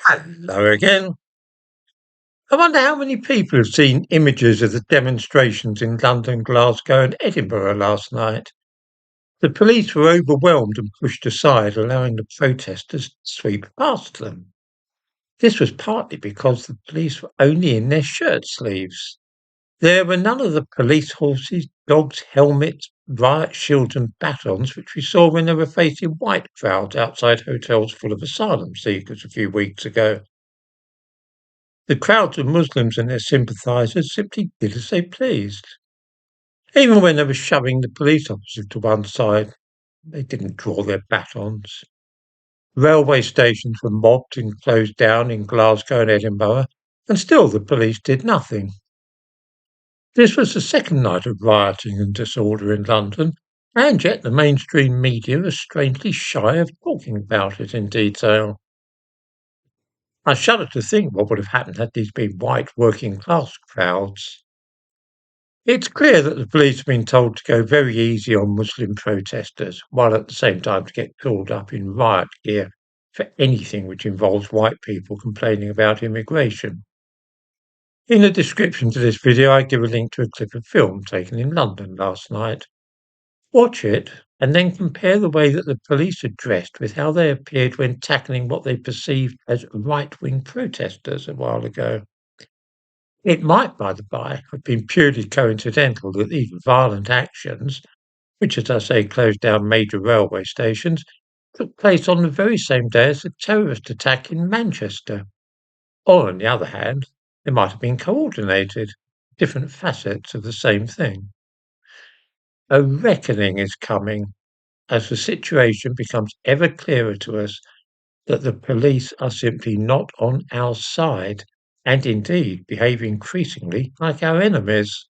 Hello again. I wonder how many people have seen images of the demonstrations in London, Glasgow, and Edinburgh last night. The police were overwhelmed and pushed aside, allowing the protesters to sweep past them. This was partly because the police were only in their shirt sleeves. There were none of the police horses, dogs, helmets, riot shields, and batons which we saw when they were facing white crowds outside hotels full of asylum seekers a few weeks ago. The crowds of Muslims and their sympathisers simply did as they pleased. Even when they were shoving the police officers to one side, they didn't draw their batons. Railway stations were mobbed and closed down in Glasgow and Edinburgh, and still the police did nothing. This was the second night of rioting and disorder in London, and yet the mainstream media are strangely shy of talking about it in detail. I shudder to think what would have happened had these been white working class crowds. It's clear that the police have been told to go very easy on Muslim protesters, while at the same time to get called up in riot gear for anything which involves white people complaining about immigration. In the description to this video, I give a link to a clip of film taken in London last night. Watch it and then compare the way that the police are dressed with how they appeared when tackling what they perceived as right-wing protesters a while ago. It might, by the by, have been purely coincidental that these violent actions, which, as I say, closed down major railway stations, took place on the very same day as the terrorist attack in Manchester. Or, on the other hand, they might have been coordinated, different facets of the same thing. A reckoning is coming as the situation becomes ever clearer to us that the police are simply not on our side and indeed behave increasingly like our enemies.